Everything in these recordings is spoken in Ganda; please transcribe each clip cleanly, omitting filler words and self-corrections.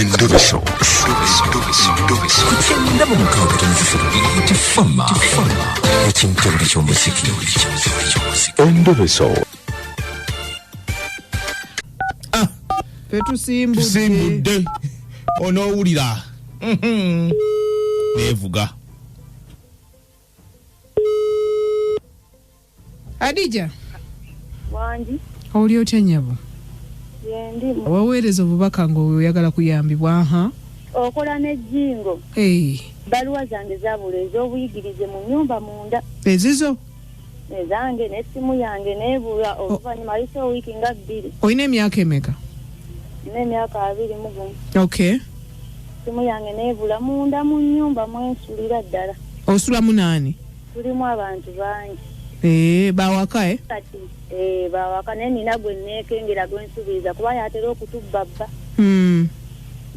Endobeso. Kutenda mu mukaaga tonzifuna tifama ekintu buli ky'omuziki. Endobeso. Tusimbudde onoowulira neevuga. Adija Wange oli otya nnyabo? yendi waweereza obubaka ng'oyagala kuyambibwa okola n'ejjingo baluwa zange zabula ez'obuyigirize mu nnyumba munda ezizo ezange n'essimu yange neebula oluvannyuma liso wiiki nga 2. olina emyaka emeka? n'emyaka 21. Okay. Simu yange neebula munda mu nnyumba mwensulira ddala. Osulamu naani? Tulimu abantu bangi. Bawaka kati bawaka naye nina gwe neekengera gwe nsubiriza kuba yatera okutubba bba.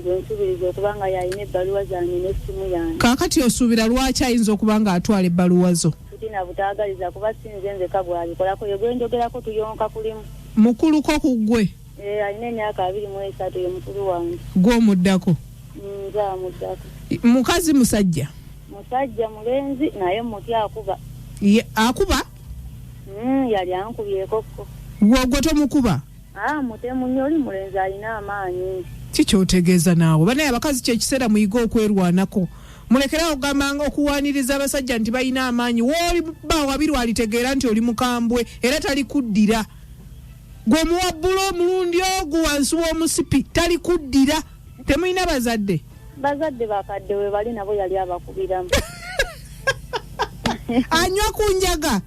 Gwe nsubiriza okuba nga yalina ebbaluwa zange n'essimu yange. Kaakati osuubira lwaki ayinza okuba nga atwala ebbaluwa zo? Tutina butaagaliza kuba sinze nzeka bw'abikolako ye gwe njogerako tuyonka kulimu. Mukuluko ku ggwe? Alina emyaka 23 ye mukulu wange. Gw'omuddako? Nze amuddako. Mukazi musajja? Musajja mulenzi naye muti akuba. Akuba? Yali ankubyeko ko. Gwe tomukuba? Mutemu nnyo oli mulenzi alina amaanyi. Kikyotegeeza naawe banaye abakazi kyekiseera muyiga okwerwanako. Mulekerawo okugambanga okuwaaniriza abasajja nti balina amaanyi wooli bawabirwa alitegeera nti oli mukambwe era talikuddira. Gwe muwabbulo omulundi ogwo wansi w'omusipi talikuddira. Temulina bazadde? Bazadde bakadde we bali nabo yali abakubiramu. Anywa ku njaga?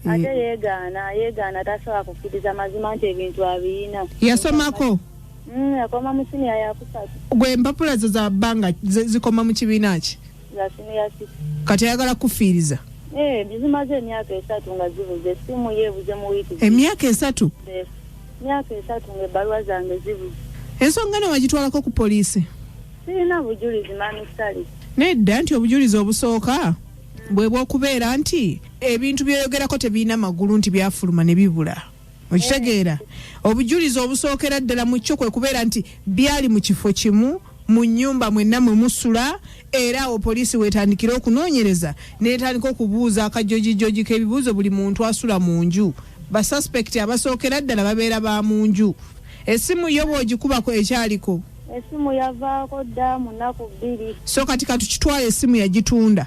Ate yeegaana tasobola kukkiriza mazima nti ebintu abiyina. Yasomako? Yakoma mu siniya ya 3. Gwe empapula zo za bbanga zikoma mu kibiina ki? Za siniya 6. Kati ayagala kufiiriza? Zimaze emyaka 3 nga zibuze. Essimu yeebuze mu wiiki. Emyaka 3? Emyaka 3 ng'ebbaluwa zange zibuze. Ensonga ne wagitwalako ku poliisi? Sirina bujulizi mamisali. Nedda nti obujulizi obusooka bwe bw'okubeera nti ebintu byeyogerako tebiina magulu nti byafuluma ne bibula. Okitegeera? Obujulizi obusookera ddala mu kyo kwe kubeera nti byali mu kifo kimu mu nnyumba mwenna mwe musula era awo poliisi weetandikira okunoonyereza n'etandika okubuuza akajojijoji k'ebibuuzo buli muntu asula mu nju. Basuspekiti abasookera ddala babeera ba mu nju. Essimu yo bw'ogikubako ekyaliko? Essimu yavaako dda mu nnaku 2. So kati katukitwala essimu yagitunda?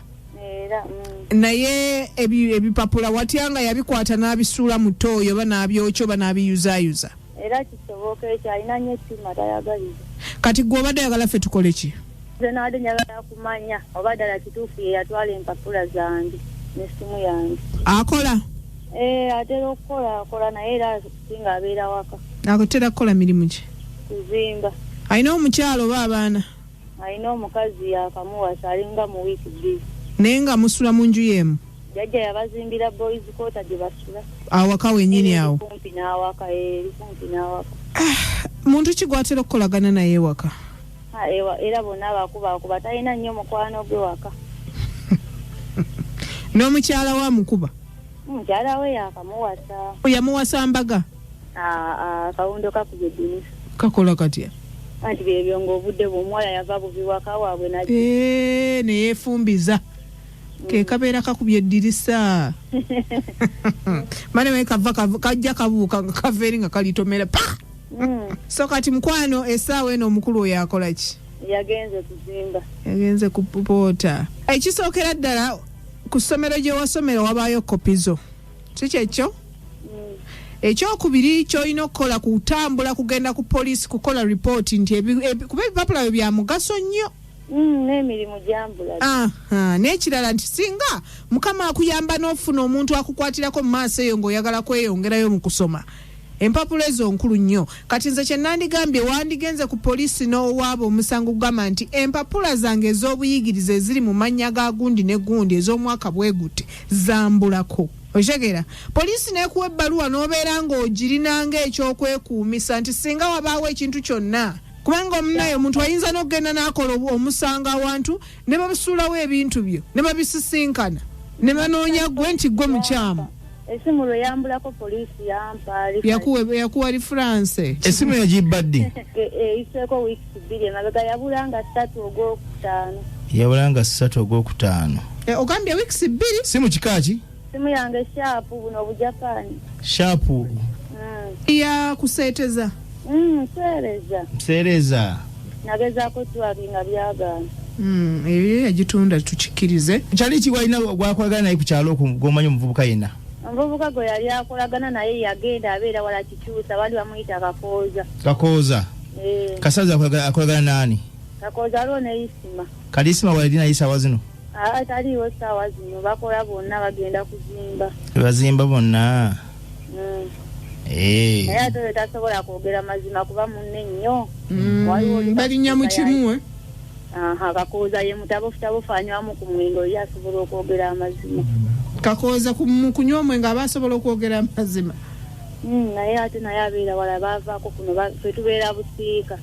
Naye ebipapula watyanga yabikwata n'abisuula mu ttooyo oba n'abyokyo oba n'abiyuzaayuza? Era kisoboka ekyo alina nnyo essimu atayagaliza. Kati gwe obadde ayagala ffe tukole ki? Nze nawadde njagala kumanya oba ddala kituufu ye yatwala empapula zange n'essimu yange. Akola? Atera okukola akola naye era singa abeera waka. Akotera kukola mirimu ki? Kuzimba. Alina omukyalo oba abaana? Alina omukazi yakamuwasa alinga mu wiiki 2. Naye nga musula mu nju y'emu? Jjajja yabazimbira boys quarter gye basula. Awaka wennyini awo? Kumpi n'awaka. Muntu ki gw'atera okukolagana naye ewaka? Era bonna abakuba talina nnyo mukwano gwe waka. N'omukyala wa mukuba? Mukyala we yakamuwasa. Yamuwasa mbaga? Akawundo kakubye ddinisa. Kakola katya? Anti byebyo ng'obudde bw'omuwala yava buvi waka waabwe ne yeefumbiza. Ke kabeera kakubye eddirisa. Mane kajja kabuuka nga kava eri nga kalitomera pa! So kati mukwano essaawa eno omukulu oyo akola ki? Yagenze kuzimba. Yagenze kupoota. Ekisookera ddala ku ssomero gye wasomera wabaayo kopi zo. Si kyekyo? Ekyokubiri ky'olina okukola kutambula kugenda ku poliisi kukola ripooti nti kuba ebipapula byo bya mugaso nnyo. N'emirimu gyambula. N'ekirala nti singa mukama akuyamba n'ofuna omuntu akukwatirako mu maaso eyo ng'oyagala kweyongerayo mu kusoma. Empapula ezo nkulu nnyo. Kati nze kye nandigambye wandigenze ku poliisi n'owaaba omusango gugamba nti empapula zange ez'obuyigirize eziri mu mannya ga gundi ne gundi ez'omwaka bwegutte zambulako. Okitegeera? Poliisi n'ekuwa ebbaluwa n'obeera ng'ogirina ng'ekyokwekuumisa nti singa wabaawo ekintu kyonna. Kubanga omunaye omuntu ayinza n'okugenda n'akola omusanga awantu ne babisuulawo ebintu byo ne babisisinkana ne banoonya gwe nti gwe mukyamu. Esimu lwe yambulako poliisi yampa. Yakuwa reference. Esimu yagibadde. Iseeko weeks 2 emabega yabulanga 3 Ogwokutaano. Yabulanga 3 Ogwokutaano. Ogambye weeks 2? Simu kikaaki? Simu yange shaapu buno Bujapani. Shaapu. Ya kuseeteza. Seereza. Nagezaako twakinga byagaana. Ebyo yagitunda tukikirize. Kyali kiwalina gwakolagana naye ku kyalo gwomanyi omuvubuka yenna? Omuvubuka gwe yali akolagana naye yagenda abeera wala kikyusa bali bamuyita Kakooza. Kasaza akolagana nani? Kakooza lone Isima. Kalisima walina isaawa zino? Taliwo saawa zino bakola bonna bagenda kuzimba. Bazimba bonna. Naye ate tasobola kwogera mazima kuba munne nnyo. Balinnya mu kimu. Kakooza ye mutabofu anywamu ku mwenge oli asobola okwogera amazima. Kakooza kunywa omwenge aba asobola okwogera amazima. Naye ate naye abeera wala baavaako kuno fe tubeera busiika.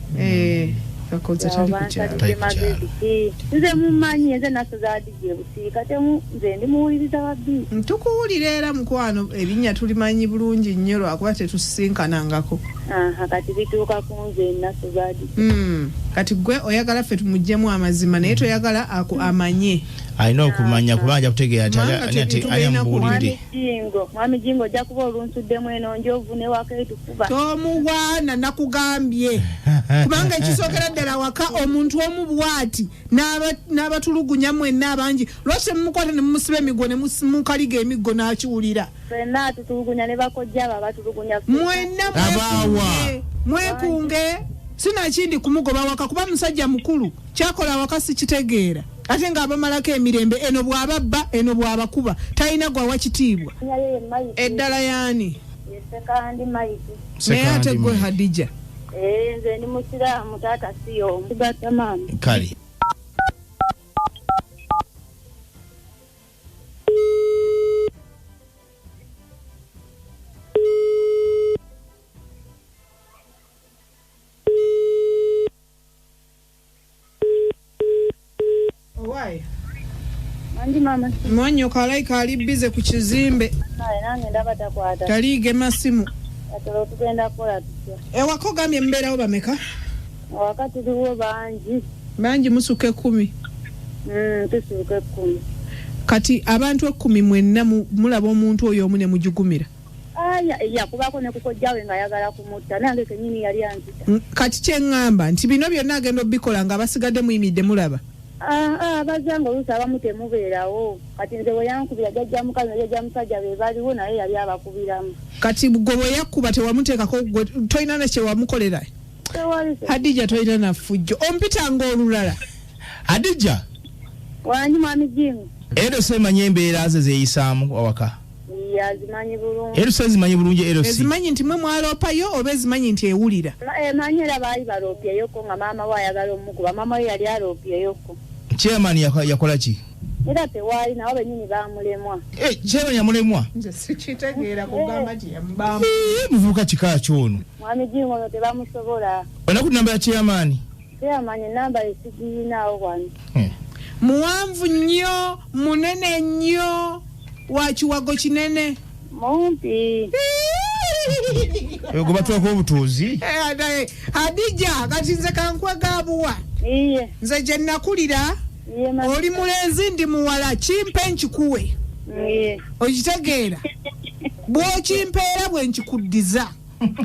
Kakooza tali kukyala. Nze mumanyi nze nasozaadi gye busiika nze ndi muwuliriza babbi. Tukuwulira era mukwano ebinnya tulimanyi bulungi nnyo lwakuba tetusisinkanangako. Kati bituuka ku nze nasozaadi. Kati gwe oyagala ffe tumuggyemu amazima naye toyagala amanye. Alina okumanya kubanja kutegeera ati anyambuulidde. Mwami Jingo ojja kuba olunsuddemu eno njovu ne waka etukuba. Tomuwaana nakugambye. Kubanga ekisookera ddala waka omuntu omu bw'ati n'abatulugunya mwenna abangi lwaki mumukwata ne mumusiba emiggo ne mukaliga emiggo n'akiwulira. Ffenna tutulugunya ne bakojja abo abatulugunya. Mwenna mwekunge sinakindi kumugoba waka kuba musajja mukulu kyakola waka sikitegeera. Ate ng'abamalako emirembe eno bw'ababba eno bw'abakuba talina gwawa kitiibwa. Eddala yaani? Sekandi Maiti. Naye ate gwe Hadija. Nze ndi musiraamu taata si y'omu. Gatta maama. Kale. Mwanyo kalaika ali bize ku kizimbe. Nange ndaba takwata. Taliige masimu. Atolo tugenda kola tutya. Ewako gambye mbeerawo bameka? Wakati tuliwo bangi. Bangi musuke 10. Tusuke 10. Kati abantu 10 mwenna mulaba omuntu oyo omu ne mujugumira. Kubako ne kukojjawe nga ayagala kumutta nange kenyini yali anzita. Kati kyeŋŋamba nti bino byonna agenda obikola nga basigadde muyimidde mulaba. Abazanga oluusi abamu temubeerawo. Kati nze bwe yankubira jjajja mukazi jjajja musajja be baliwo naye yali abakubiramu. Kati gwe bwe yakkuba tewamuteekako tolina ne kye wamukolera. Hadija tolina na ffujjo ompitanga olulala. Hadija wanyi mwami Jingo ero semanyi embeera ze zeeyisaamu awaka. Yazimanyi bulungi. Ero sezimanyi bulungi ero si. Ezimanyi nti mwe mwaloopayo oba ezimanyi nti ewulira. Manyi era baali baloopyeyoko nga maama we ayagala omukuba maama we yali aloopyeyoko. Chairman yakola ki? Era tewaali nawo bennyini baamulemwa. Chairman yamulemwa? Nze sikitegeera kugamba nti yamubamu. Muvubuka kika kyono. Mwami Jingo ono tebamusobola. Onaku namba ya chairman? Chairman enamba esigiyinaawo wano. Muwanvu nnyo, munene nnyo, wa kiwago kinene. Mumpi. Ego batwako obutuuzi. Hadija kati nze kankwegaabuwa. Iye. Nze gye nakulira. Oli mulenzi ndi muwala kimpe nkikuwe. Okitegeera bw'okimpeera bwe nkikuddiza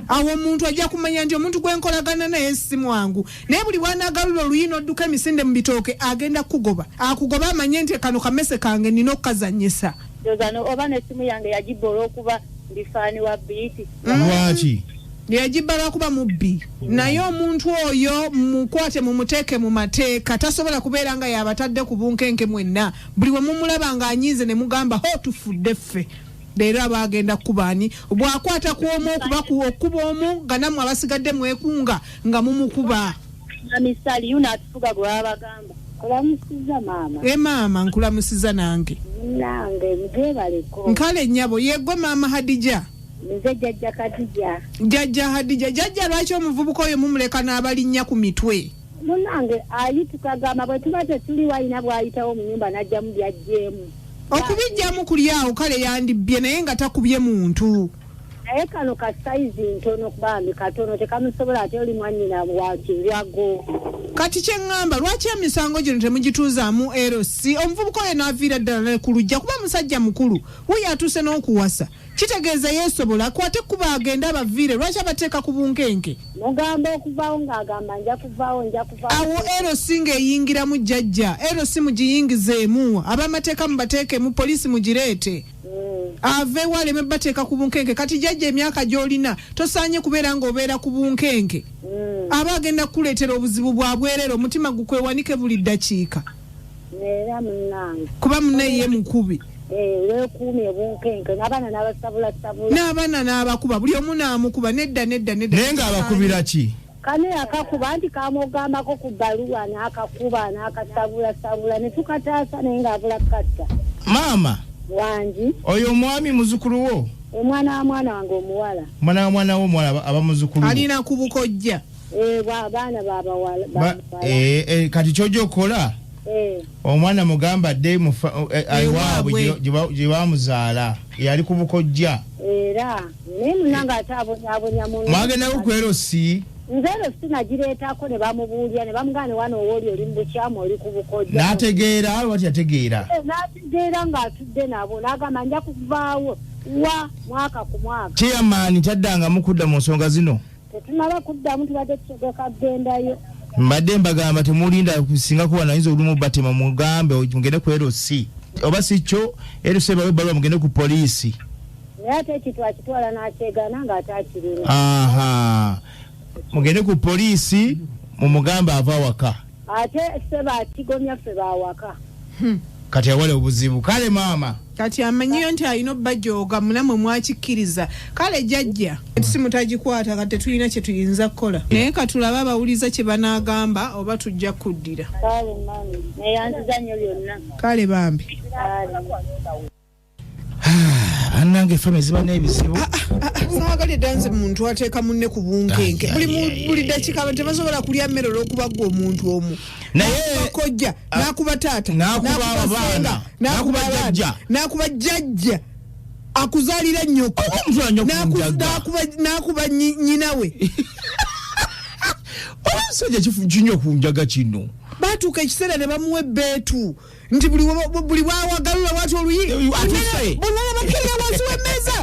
awo omuntu ajja kumanya nti omuntu gwenkolagana naye si mwangu naye buli bw'anaagalula oluyina odduka emisinde mu bitooke agenda kugoba akugoba amanye nti kano kamese kange nina okukazannyisa. Oba n'essimu yange yagibba olw'okuba ndifaani wa biiti. Lwaki? Yagibba lwakuba mubbi naye omuntu oyo mukwate mumuteeke mu mateeka tasobola kubeera nga yabatadde ku bunkenke mwenna buli we mumulaba ng'anyiize ne mugamba ho tufudde ffe leero abagenda kubaani bw'akwata ku omu okuba omu nga nammwe abasigadde mwekunga nga mumukuba. Misali yuna atufuga gwe babagamba kulamusiza maama. Maama nkulamusiza nange. Nange mjebaleko. Nkale nnyabo yegwe maama Hadija. Nze jjajja Kadija. Jjajja Hadija jjajja lwaki omuvubuka oyo mumuleka n'abalinnya ku mitwe? Munange ayitukagamba bwe tuba tetuli walina bw'ayitawo mu nnyumba n'ajja mu byajjeemu. okubijjamu kulyawo kale yandibbye naye nga takubye muntu naye kano ka saizi ntono kubambi katono tekamusobola ate oli mwanyina wakiryago kati kyeŋŋamba lwaki emisango gino temugituuzaamu LC omuvubuka oyo n'aviira ddala ku lujja kuba musajja mukulu wuyo atuuse n'okuwasa kitegeeza yeesobola akwate kuba agenda abaviire lwaki abateeka ku bunkenke mugamba okuvaawo ng'agamba nja kuvaawo awo LC ng'eyingiramu jjajja LC mugiyingizeemu ab'amateeka mubateekemu poliisi mugireete ave waleme bateeka ku bunkenke kati jjajja emyaka gy'olina tosaanye kubeera ng'obeera ku bunkenke aba agenda kukuleetera obuzibu bwa bwerere omutima gukwewanike buli ddakiika era munnange kuba munne ye mukubi weekuumye bunkenke n'abaana n'abasabula n'abaana n'abakuba buli omu n'amukuba nedda naye ng'abakubira ki kane akakuba nti kamugambako ku bbaluwa n'akakuba n'akasabula ne tukataasa naye ng'abula katta maama Wange oyo omwami muzukulu wo omwana wa mwana wange omuwala mwana wo omwala abamuzukulu alina ku bukojja baana babawala kati kyojja okola omwana mugamba dde aiwaabwe gye bamuzaala yali ku bukojja era naye munanga ate abonyabonya mu mwagendawo ku LC nzero sinagireetako ne bamubuulira ne bamugane wano owooli oli mu bukyamu oli ku bukojja n'ategeera lwaki yategeera n'ategeera ng'atudde nabo n'agamba nja kuvaawo wa mwaka ku mwaka chairman taddanga mukudda mu nsonga zino tetunaba kuddamu tubadde tutegeka kugendayo mbadde mbagamba temulinda kusinga kuba nayinza olumu batema mugambe mugende ku LC oba si kyo LC bawe balwa mugende ku poliisi naye ate ekintu akitwala n'akyegana ng'ate akirina mugende ku poliisi mumugamba ava waka ate seba atigomya ffe bawaka kati awale obuzibu kale maama kati amanyiyo nti alina obbajooga mulamwe mwakikkiriza kale jjajja essimu tagikwata kati tetulina kye tuyinza kukola naye katulabe abawuliza kye banaagamba oba tujja kuddira kale mami neyanziza nnyo byonna kale bambi annange effame ziba n'ebizibu saagalye danze muntu ateeka munne ku bunkenke buli dakiika abantu tebasobola kulya mmere olw'okuba gwe omuntu omu naye bakojja n'akuba taata n'akuba abaana n'akuba jjajja n'akuba jjajja akuzaalira nnyoko n'akuba nyinawe omusajja kinyo ku njaga kino baatuuka ekiseera ne bamuwa ebbeetu nti buli bwawagalula wati oluyi bonna bakirira wansi w'emmeeza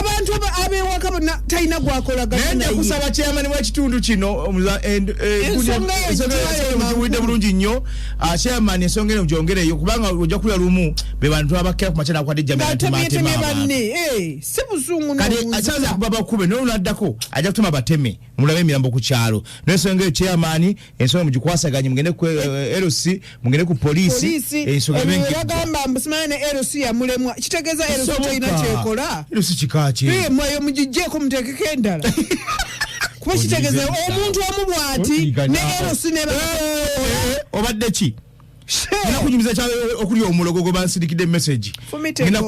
abantu abewaka bonna talina gwakolaganaye kusaba chairman w'ekitundu kino mugiwulidde bulungi nnyo chairman ensonga eno gyongereyo kubanga ojja kulya lumu be bantu abakkira ku makyana akwate ejjamiratemye banne si busungu kati asaza akuba bakube naye olunaddako ajja kutuma bateme mulabe emirambo ku kyalo n'ensonga eyo chairman ensonga mugikwasaganye mugende ku LC mugende ku poliisi yagamba mbusimane ne LC yamulemwa kitegeeza LC talina kyekola LC kikaki mwayo mugijjeeko muteekeko endala kuba kitegeeza omuntu omu bw'ati ne LC ne obadde ki ngenda kunyumiza kyalo okuli omulogo gwe bansirikidde message ngenda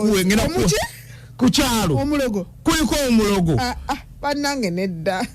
ku kyalo omulogo kuliko omulogo bannange nedda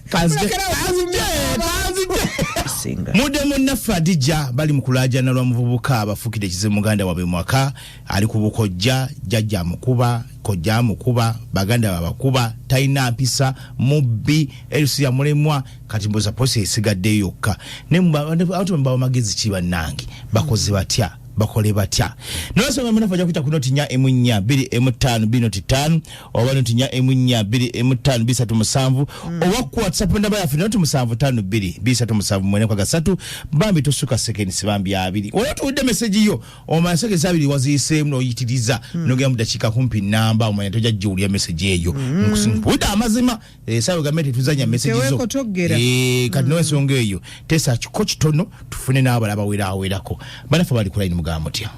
mudde munnaffe Adija bali mu kulaajana lwa muvubuka abafukidde ekizibu muganda waabwe mwaka ali ku bukojja jjajja amukuba kojja amukuba baganda babakuba talina mpisa mubbi LC yamulemwa kati mboza poliisi esigadde yokka ne mbawa magezi ki bannange bakoze batya bakole batya nosoma mnafa ja kuita kunoti nya emunya 2M5 oba noti nya emunya 2M5 bisatu musanvu oba ku WhatsApp ndaba ya noti musanvu 52 bisatu musanvu mwene kwa gasatu bambi tosuka seconds sibambi ya 2 oyoto udde message yo o maseke zabiri wazise mno yitiriza nogera mu dakika kumpi namba omanya toja juli ya message eyo nkusimpuda amazima sawe gamete tuzanya message zo kati no ensonga eyo tesa kikochi tono tufune n'abalaba werako banafa bali kula mugambo tya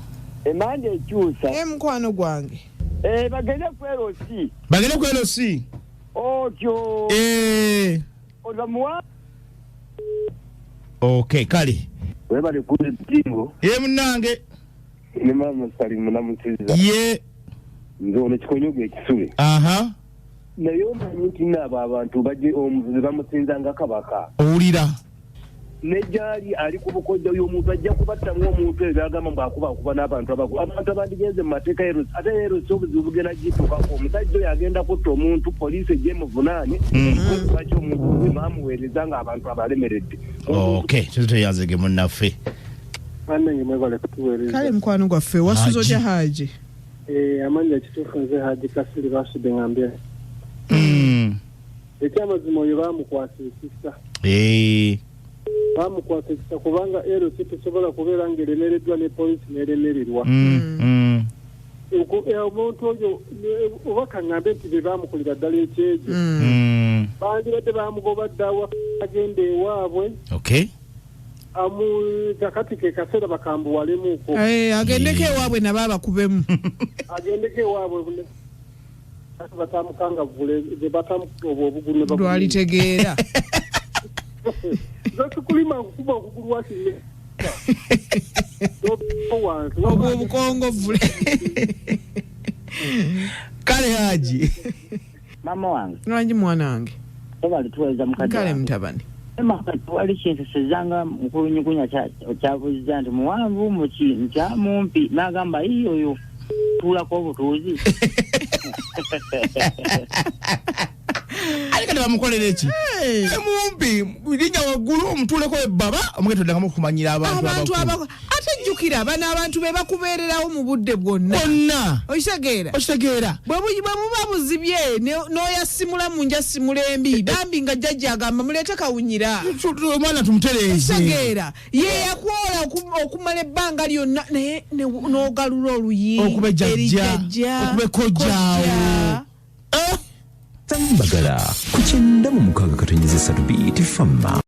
emande ekyusa mukwano gwange bagende ku LC okyo ozamuwa okay kale webale kule tingo munange ne mama salimu namukiza nzo kikonyoge ekisule naye omanyi nti nabo abantu bajje omuvuzi bamusinzanga kabaka owulira nejali ali ku Bukodde y'omuntu ajja kubattamu omuntu ebyagamba mbw'akuba n'abantu abantu abandigenze mu mateeka erosi ate erosi obuzibu bugenda gituukako omusajja oyo agenda kutta omuntu poliisi ejje muvunaane lwaki omuntu maamuweereza ng'abantu abalemeredde. Tuteyanzege munnaffe bannange mwebale kutuweereza. Kale mukwano gwaffe wasuza otya Haji? Amanya kituufu nze Haji Kasiri basudde ngambye ekyamazima oyo baamukwasisa bamukwasisa kubanga erosi tesobola kubeera ng'eremereddwa ne poliisi n'eremererwa omuntu oyo oba kaŋŋambe nti be baamukolera ddala ekyejo bandibadde baamugoba ddawa agenda ewaabwe kakati ke kaseera bakambuwalemuko agendeko ewaabwe nabo abakubemu agendeko ewaabwe batamukangavule batamukuba obugulu lwalitegeera kulima kuba okugulu wasine obukongo vule. Kale Haji Maama wange Wange mwana wange obali tuweza mukadde kale mutabani wali kintu sezanga mukulunyukunya kyabuuza nti muwanvu muki nkyamumpi n'agamba oyo tuulako obutuuzi ali kati bamukolera eki mumpi linnya waggulu omutuleko ebbaba omugete oddangamu okumanyira abantu ate jjukira abana abantu be bakubeererawo mu budde bwonna okitegeera bwe muba buzibye n'oyasimula mu nja simula embi bambi nga jjajja agamba muleete kawunyira omwana tumutereeze okitegeera ye yakwola okumala ebbanga lyonna naye n'ogalula oluyi okuba ejjajja okuba ekkojjaawo Tambagala ku 96.3 BT Fama.